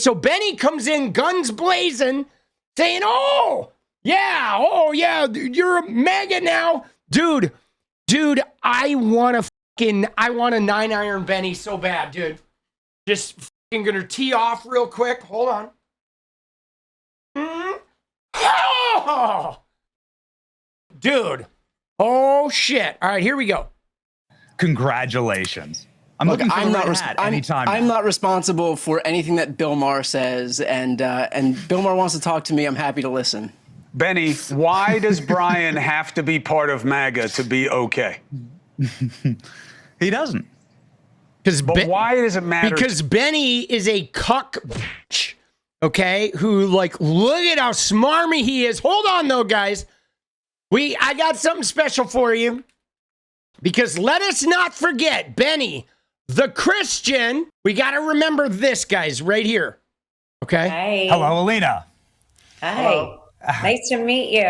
so Benny comes in guns blazing, saying, oh, yeah, you're a MAGA now. Dude, I want a 9-iron Benny so bad, dude. Just fucking gonna tee off real quick. Hold on. Oh! Dude. Oh, shit. All right, here we go. Congratulations. I'm looking for I'm not responsible for anything that Bill Maher says, and Bill Maher wants to talk to me. I'm happy to listen. Benny, why does Brian have to be part of MAGA to be okay? He doesn't. But why does it matter? Because Benny is a cuck bitch, okay? Who, like, look at how smarmy he is. Hold on, though, guys. I got something special for you. Because let us not forget, Benny, the Christian. We got to remember this, guys, right here. Okay? Hi. Hello, Alina. Hi. Hello. Nice to meet you.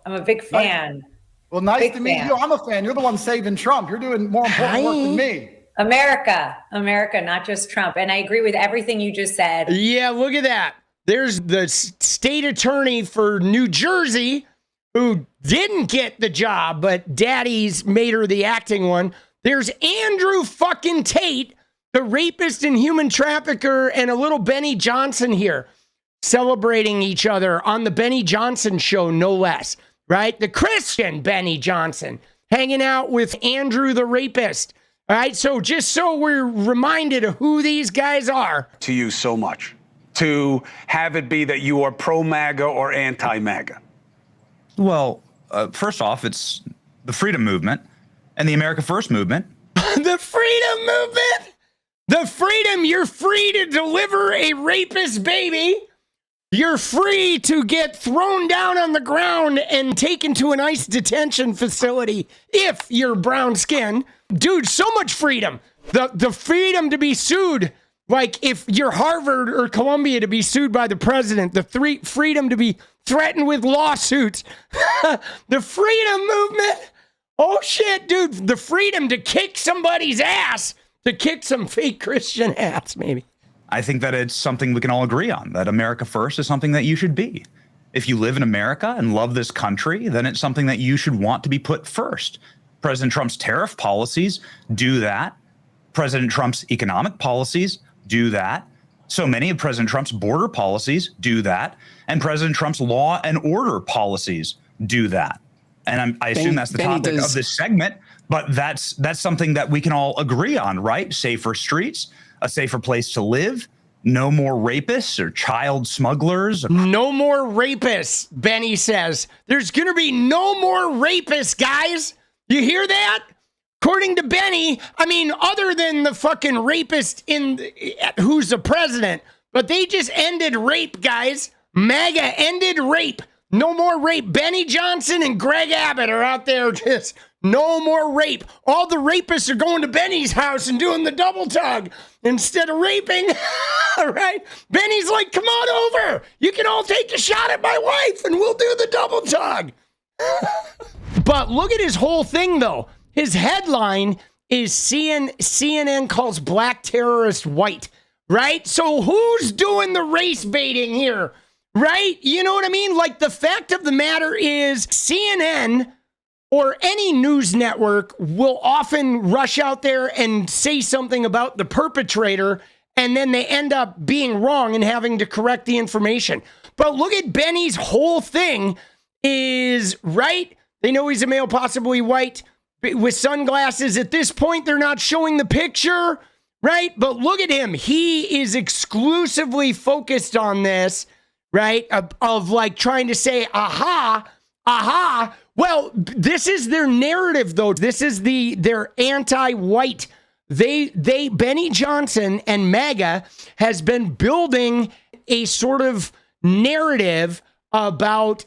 I'm a big fan. Well, nice to meet you. I'm a fan. You're the one saving Trump. You're doing more important work than me. America, not just Trump. And I agree with everything you just said. Yeah, look at that. There's the state attorney for New Jersey who didn't get the job, but daddy's made her the acting one. There's Andrew fucking Tate, the rapist and human trafficker, and a little Benny Johnson here celebrating each other on the Benny Johnson show, no less, right? The Christian Benny Johnson hanging out with Andrew the rapist. All right, so just so we're reminded of who these guys are. To you so much. To have it be that you are pro-MAGA or anti-MAGA. Well, first off, it's the freedom movement and the America First movement. The freedom movement? The freedom, you're free to deliver a rapist baby. You're free to get thrown down on the ground and taken to an ICE detention facility if you're brown skin. Dude, so much freedom. The freedom to be sued, like if you're Harvard or Columbia, to be sued by the president. The freedom to be threatened with lawsuits. The freedom movement. Oh shit, dude. The freedom to kick somebody's ass. To kick some fake Christian ass, maybe. I think that it's something we can all agree on, that America First is something that you should be. If you live in America and love this country, then it's something that you should want to be put first. President Trump's tariff policies do that. President Trump's economic policies do that. So many of President Trump's border policies do that. And President Trump's law and order policies do that. And I assume that's the topic of this segment, but that's something that we can all agree on, right? Safer streets, a safer place to live, no more rapists or child smugglers. No more rapists, Benny says. There's going to be no more rapists, guys. You hear that? According to Benny, I mean, other than the fucking rapist who's the president, but they just ended rape, guys. MAGA ended rape. No more rape. Benny Johnson and Greg Abbott are out there just no more rape. All the rapists are going to Benny's house and doing the double tug instead of raping. All right. Benny's like, come on over. You can all take a shot at my wife and we'll do the double tug. But look at his whole thing, though. His headline is CNN calls black terrorist white, right? So who's doing the race baiting here? Right? You know what I mean? Like, the fact of the matter is CNN or any news network will often rush out there and say something about the perpetrator, and then they end up being wrong and having to correct the information. But look at Benny's whole thing is, right? They know he's a male, possibly white, with sunglasses. At this point, they're not showing the picture, right? But look at him. He is exclusively focused on this, right? Of like trying to say, aha. Well, this is their narrative, though. This is their anti-white. Benny Johnson and MAGA has been building a sort of narrative about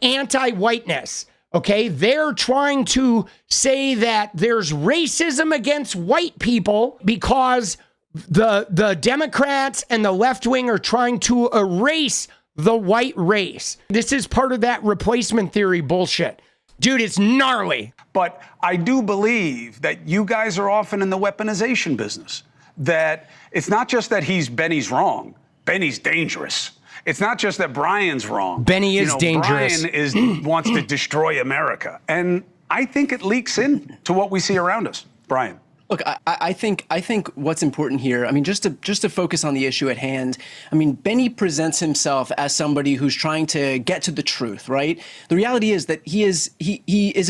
anti-whiteness. Okay, they're trying to say that there's racism against white people because the Democrats and the left wing are trying to erase the white race. This is part of that replacement theory bullshit. Dude, it's gnarly. But I do believe that you guys are often in the weaponization business. That it's not just that Benny's wrong. Benny's dangerous. It's not just that Brian's wrong. Benny is dangerous. Brian wants to destroy America. And I think it leaks into what we see around us. Brian. Look, I think what's important here, I mean, just to focus on the issue at hand, I mean, Benny presents himself as somebody who's trying to get to the truth, right? The reality is that he is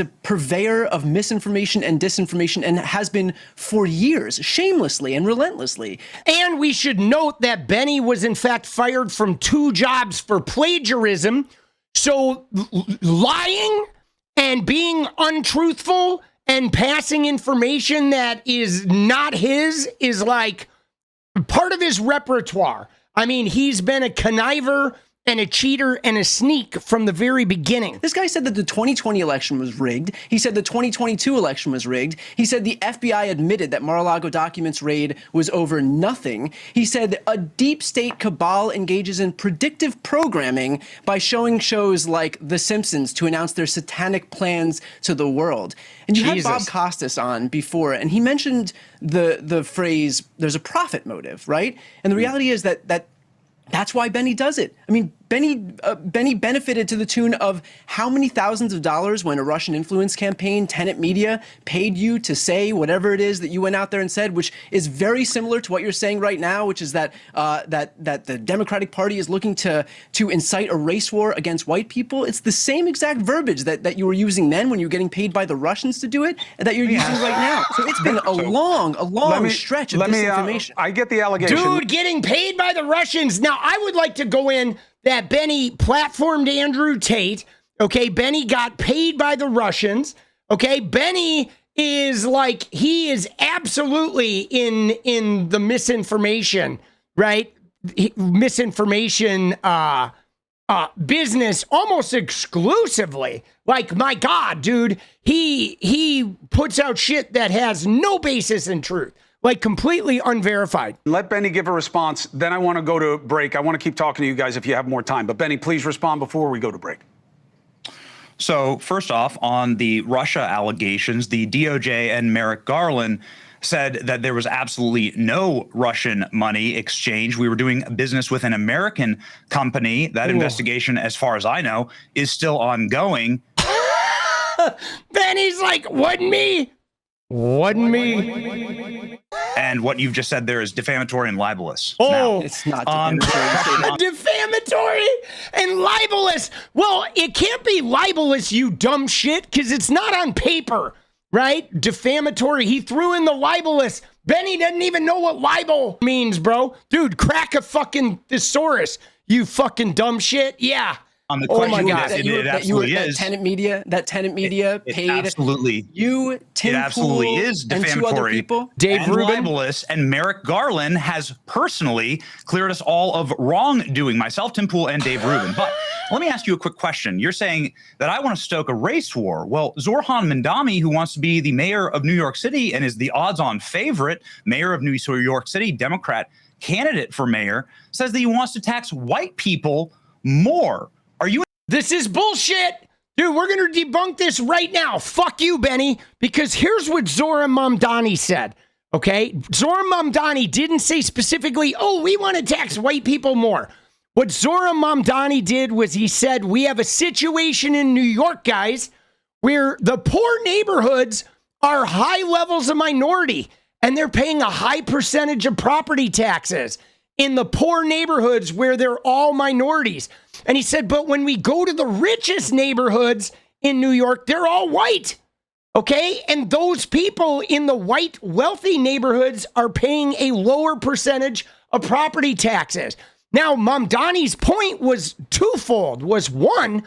a purveyor of misinformation and disinformation, and has been for years, shamelessly and relentlessly. And we should note that Benny was in fact fired from 2 jobs for plagiarism. So lying and being untruthful and passing information that is not his is like part of his repertoire. I mean, he's been a conniver and a cheater and a sneak from the very beginning. This guy said that the 2020 election was rigged. He said the 2022 election was rigged. He said the FBI admitted that Mar-a-Lago documents raid was over nothing. He said a deep state cabal engages in predictive programming by showing shows like The Simpsons to announce their satanic plans to the world. And you had Bob Costas on before, and he mentioned the phrase, there's a profit motive, right? And the reality is that's why Benny does it. I mean, Benny benefited to the tune of how many thousands of dollars when a Russian influence campaign, Tenet Media, paid you to say whatever it is that you went out there and said, which is very similar to what you're saying right now, which is that that the Democratic Party is looking to incite a race war against white people. It's the same exact verbiage that you were using then when you were getting paid by the Russians to do it, and that you're using right now. So it's been a long stretch of disinformation. I get the allegation. Dude, getting paid by the Russians. Now, I would like to go in that Benny platformed Andrew Tate. Okay, Benny got paid by the Russians. Okay, Benny is like, he is absolutely in the misinformation, right? Misinformation business almost exclusively. Like, my God, dude, he puts out shit that has no basis in truth. Like, completely unverified. Let Benny give a response. Then I want to go to break. I want to keep talking to you guys if you have more time. But Benny, please respond before we go to break. So first off, on the Russia allegations, the DOJ and Merrick Garland said that there was absolutely no Russian money exchange. We were doing business with an American company. That investigation, as far as I know, is still ongoing. Benny's like, wasn't me. Wasn't me. And what you've just said there is defamatory and libelous. Oh, now, it's not defamatory. Defamatory and libelous. Well, it can't be libelous, you dumb shit, because it's not on paper, right? Defamatory. He threw in the libelous. Benny doesn't even know what libel means, bro. Dude, crack a fucking thesaurus, you fucking dumb shit. Yeah. On the question, it absolutely is. That Tenet Media paid absolutely you, Tim It absolutely Pool, is and 2 other defamatory. people. Dave and Rubin. libelous, and Merrick Garland has personally cleared us all of wrongdoing, myself, Tim Pool, and Dave Rubin. But let me ask you a quick question. You're saying that I want to stoke a race war. Well, Zohran Mamdani, who wants to be the mayor of New York City and is the odds-on favorite mayor of New York City, Democrat candidate for mayor, says that he wants to tax white people more. Are you? This is bullshit. Dude, we're going to debunk this right now. Fuck you, Benny. Because here's what Zohran Mamdani said. Okay? Zohran Mamdani didn't say specifically, oh, we want to tax white people more. What Zohran Mamdani did was he said, we have a situation in New York, guys, where the poor neighborhoods are high levels of minority, and they're paying a high percentage of property taxes in the poor neighborhoods where they're all minorities. And he said, but when we go to the richest neighborhoods in New York, they're all white. Okay? And those people in the white, wealthy neighborhoods are paying a lower percentage of property taxes. Now, Mamdani's point was twofold. Was one,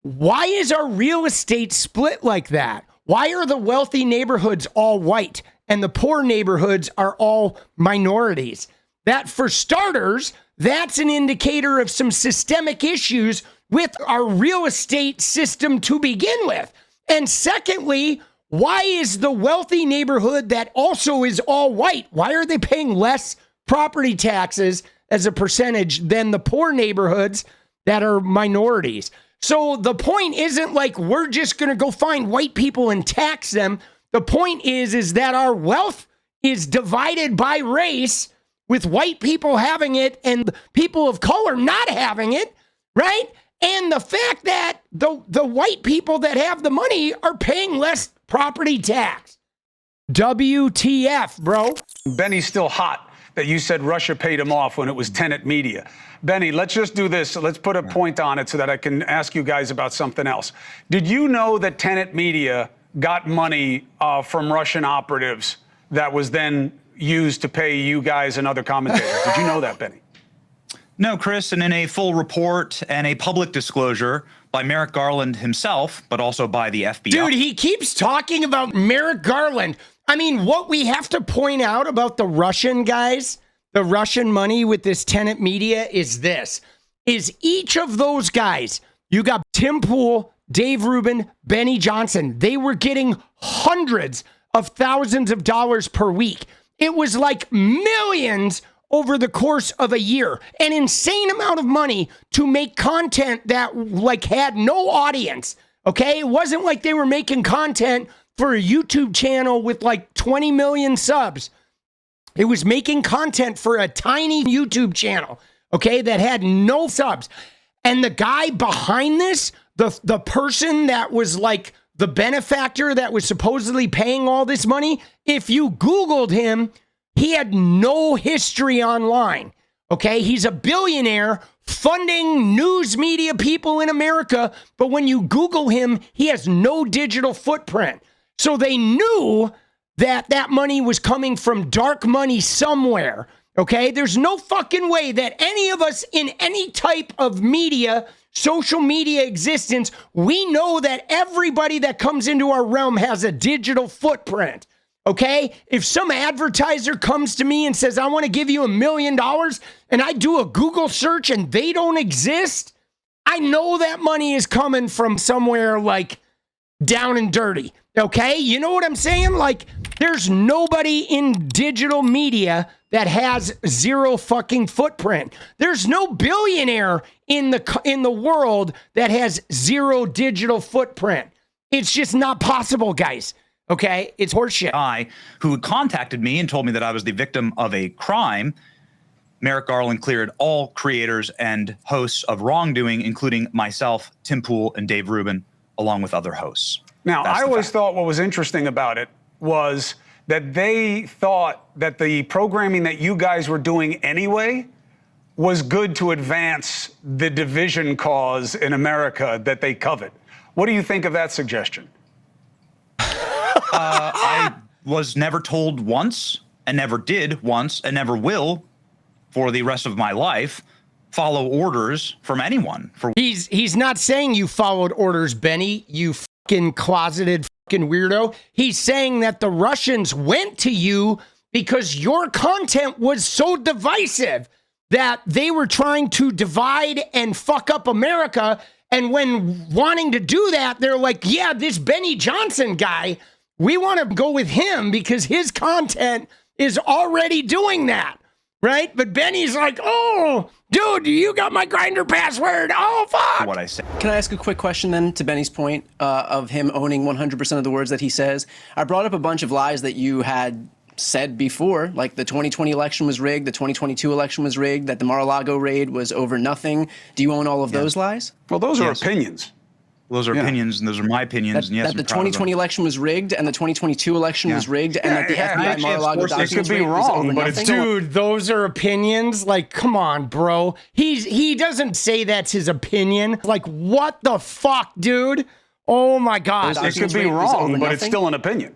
why is our real estate split like that? Why are the wealthy neighborhoods all white and the poor neighborhoods are all minorities? That, for starters, that's an indicator of some systemic issues with our real estate system to begin with. And secondly, why is the wealthy neighborhood that also is all white, why are they paying less property taxes as a percentage than the poor neighborhoods that are minorities? So the point isn't like we're just going to go find white people and tax them. The point is that our wealth is divided by race, with white people having it and people of color not having it, right? And the fact that the white people that have the money are paying less property tax. WTF, bro. Benny's still hot that you said Russia paid him off when it was Tenet Media. Benny, let's just do this. Let's put a point on it so that I can ask you guys about something else. Did you know that Tenet Media got money from Russian operatives that was then used to pay you guys and other commentators? Did you know that, Benny? No, Chris, and in a full report and a public disclosure by Merrick Garland himself, but also by the FBI. Dude, he keeps talking about Merrick Garland. I mean, what we have to point out about the Russian guys, the Russian money with this Tenet Media is this, is each of those guys, you got Tim Pool, Dave Rubin, Benny Johnson, they were getting hundreds of thousands of dollars per week. It was like millions over the course of a year, an insane amount of money to make content that like had no audience. Okay. It wasn't like they were making content for a YouTube channel with like 20 million subs. It was making content for a tiny YouTube channel. Okay. That had no subs. And the guy behind this, the person that was like the benefactor that was supposedly paying all this money, if you Googled him, he had no history online, okay? He's a billionaire funding news media people in America, but when you Google him, he has no digital footprint. So they knew that that money was coming from dark money somewhere, okay? There's no fucking way that any of us in any type of media, social media existence, we know that everybody that comes into our realm has a digital footprint. Okay, if some advertiser comes to me and says, I want to give you $1 million, and I do a Google search and they don't exist, I know that money is coming from somewhere like down and dirty. Okay, you know what I'm saying? Like, there's nobody in digital media that has zero fucking footprint. There's no billionaire in the world that has zero digital footprint. It's just not possible, guys. Okay, it's horseshit. Who contacted me and told me that I was the victim of a crime. Merrick Garland cleared all creators and hosts of wrongdoing, including myself, Tim Pool, and Dave Rubin, along with other hosts. Now, I always thought what was interesting about it was that they thought that the programming that you guys were doing anyway was good to advance the division cause in America that they covet. What do you think of that suggestion? I was never told once, and never did once, and never will for the rest of my life follow orders from anyone. He's not saying you followed orders, Benny, you fucking closeted fucking weirdo. He's saying that the Russians went to you because your content was so divisive that they were trying to divide and fuck up America. And when wanting to do that, they're like, yeah, this Benny Johnson guy, we want to go with him because his content is already doing that, right? But Benny's like, oh, dude, you got my Grindr password. Oh, fuck. What I say. Can I ask a quick question then to Benny's point of him owning 100% of the words that he says? I brought up a bunch of lies that you had said before, like the 2020 election was rigged, the 2022 election was rigged, that the Mar-a-Lago raid was over nothing. Do you own all of those lies? Well, those are opinions. Those are opinions, and those are my opinions. And yes, that the 2020 election was rigged, and the 2022 election was rigged, and that the FBI Mar-a-Lago documents could be wrong, but it's dude, those are opinions. Like, come on, bro. He doesn't say that's his opinion. Like, what the fuck, dude? Oh my God. It could be wrong, but it's still an opinion.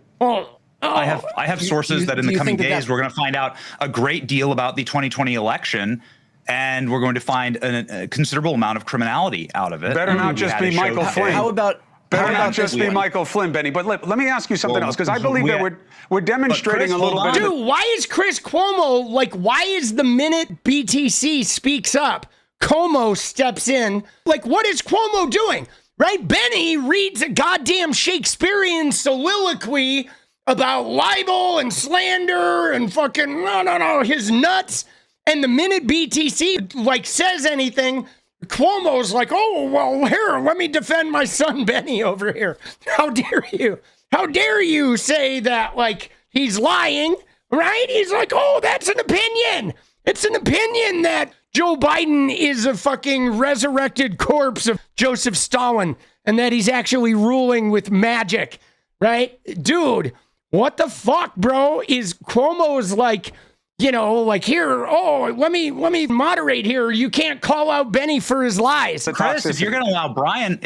I have sources that in the coming days we're going to find out a great deal about the 2020 election. And we're going to find a considerable amount of criminality out of it. Better not just be Michael Flynn. How about Michael Flynn, Benny? But let me ask you something else, because I believe that we're demonstrating a little bit. Dude, why is Chris Cuomo, like, why is the minute BTC speaks up, Cuomo steps in? Like, what is Cuomo doing? Right? Benny reads a goddamn Shakespearean soliloquy about libel and slander and fucking, no, his nuts. And the minute BTC like says anything, Cuomo's like, oh, well, here, let me defend my son Benny over here. How dare you? How dare you say that like he's lying? right? He's like, oh, that's an opinion. It's an opinion that Joe Biden is a fucking resurrected corpse of Joseph Stalin and that he's actually ruling with magic, right? Dude, what the fuck, bro? Is Cuomo's like, you know, like here, oh, let me moderate here. You can't call out Benny for his lies. Chris, if you're going to allow Brian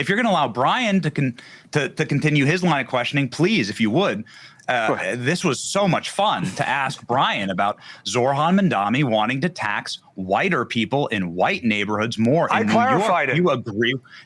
to continue his line of questioning, please, if you would. This was so much fun to ask Brian about Zohran Mamdani wanting to tax whiter people in white neighborhoods more. I clarified it. Do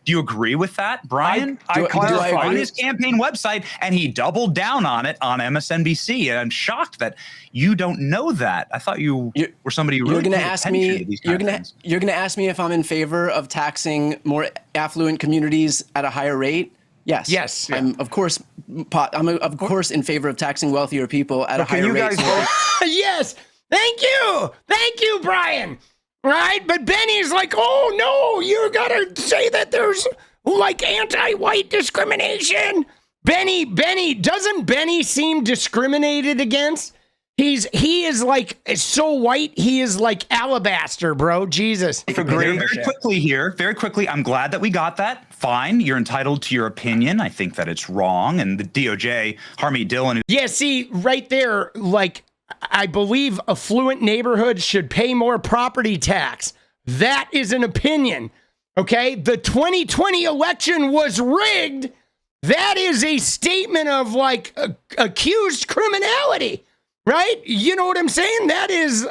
you agree with that, Brian? I clarified on his campaign website, and he doubled down on it on MSNBC. And I'm shocked that you don't know that. I thought you were somebody who really paid attention to these kind of things. You're going to ask me if I'm in favor of taxing more affluent communities at a higher rate. Yes. Yes. I'm of course in favor of taxing wealthier people at a higher rate. Can you guys vote? Yes. Thank you, Brian. Right? But Benny's like, oh no, you gotta say that there's like anti-white discrimination. Doesn't Benny seem discriminated against? He is like so white. He is like alabaster, bro. Jesus. Very quickly. I'm glad that we got that. Fine. You're entitled to your opinion. I think that it's wrong. And the DOJ, Harmeet Dillon. Yeah. See right there. Like I believe affluent neighborhoods should pay more property tax. That is an opinion. Okay. The 2020 election was rigged. That is a statement of like accused criminality. Right? You know what I'm saying? That is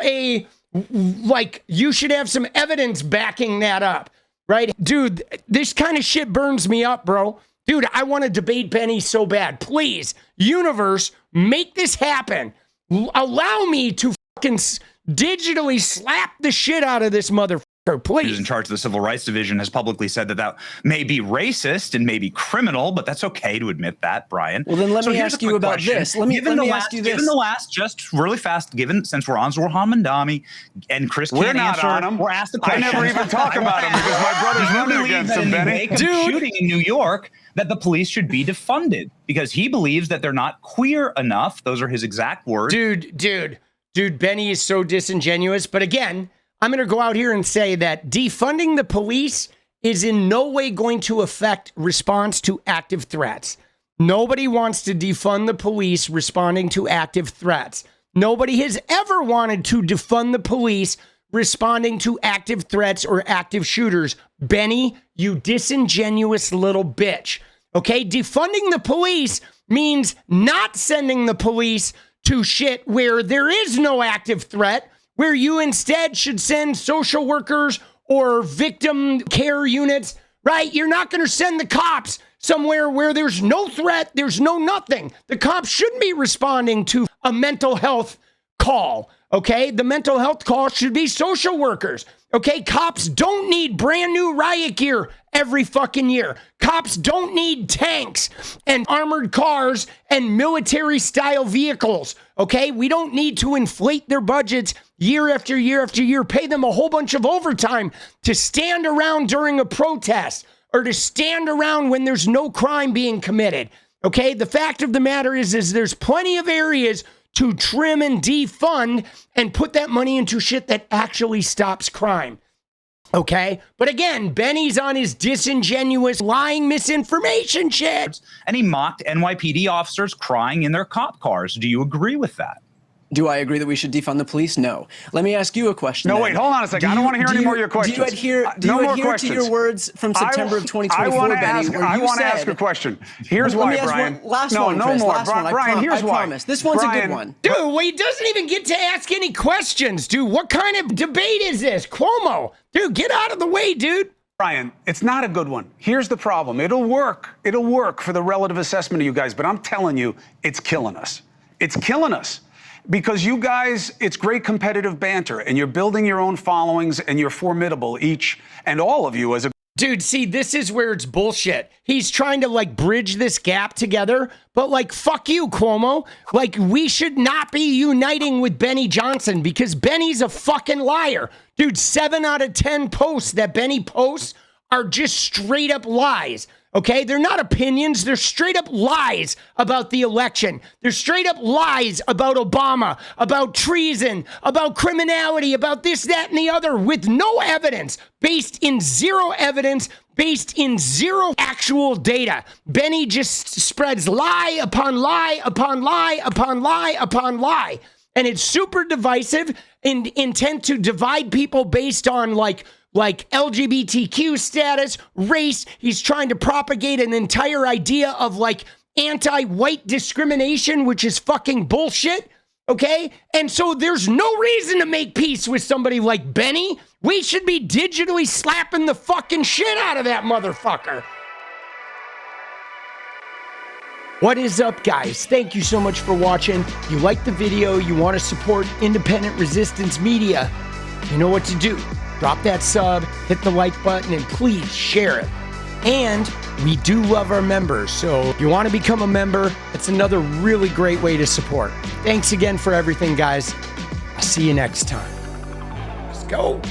you should have some evidence backing that up. Right? Dude, this kind of shit burns me up, bro. Dude, I want to debate Benny so bad. Please, universe, make this happen. Allow me to fucking digitally slap the shit out of this motherfucker. Please. Who's in charge of the Civil Rights Division has publicly said that may be racist and may be criminal, but that's okay to admit that, Brian. Well, then let me ask you about this. Let me ask you this. Given the last, just really fast, since we're on Zohran Mamdani and Chris can't answer, we're asked the question. I never even talk about him because my brother's running against him, Benny. Dude, shooting in New York, that the police should be defunded because he believes that they're not queer enough. Those are his exact words. Dude, Benny is so disingenuous. But again, I'm going to go out here and say that defunding the police is in no way going to affect response to active threats. Nobody wants to defund the police responding to active threats. Nobody has ever wanted to defund the police responding to active threats or active shooters. Benny, you disingenuous little bitch. Okay, defunding the police means not sending the police to shit where there is no active threat, where you instead should send social workers or victim care units, right? You're not going to send the cops somewhere where there's no threat, there's no nothing. The cops shouldn't be responding to a mental health call, okay? The mental health call should be social workers, okay? Cops don't need brand new riot gear every fucking year. Cops don't need tanks and armored cars and military-style vehicles, okay? We don't need to inflate their budgets year after year after year, pay them a whole bunch of overtime to stand around during a protest or to stand around when there's no crime being committed, okay? The fact of the matter is there's plenty of areas to trim and defund and put that money into shit that actually stops crime. Okay? But again, Benny's on his disingenuous, lying misinformation shit. And he mocked NYPD officers crying in their cop cars. Do you agree with that? Do I agree that we should defund the police? No. Let me ask you a question. No, wait, hold on a second. I don't want to hear any more of your questions. Do you adhere to your words from September of 2024, Benny? I want to ask a question. Here's why, Brian. No more. Brian, here's why. I promise. This one's a good one. Dude, well, he doesn't even get to ask any questions, dude. What kind of debate is this? Cuomo, dude, get out of the way, dude. Brian, it's not a good one. Here's the problem. It'll work. It'll work for the relative assessment of you guys, but I'm telling you, it's killing us. It's killing us. Because you guys, it's great competitive banter, and you're building your own followings, and you're formidable, each and all of you as a... Dude, see, this is where it's bullshit. He's trying to, like, bridge this gap together, but, like, fuck you, Cuomo. Like, we should not be uniting with Benny Johnson because Benny's a fucking liar. Dude, 7 out of 10 posts that Benny posts are just straight up lies. Okay, they're not opinions. They're straight up lies about the election. They're straight up lies about Obama, about treason, about criminality, about this, that, and the other with no evidence, based in zero evidence, based in zero actual data. Benny just spreads lie upon lie upon lie upon lie upon lie. And it's super divisive and intent to divide people based on like LGBTQ status, race. He's trying to propagate an entire idea of like anti-white discrimination, which is fucking bullshit. Okay? And so there's no reason to make peace with somebody like Benny. We should be digitally slapping the fucking shit out of that motherfucker. What is up, guys? Thank you so much for watching. You like the video, you want to support independent resistance media, you know what to do. Drop that sub, hit the like button, and please share it. And we do love our members, so if you want to become a member, it's another really great way to support. Thanks again for everything, guys. I'll see you next time. Let's go.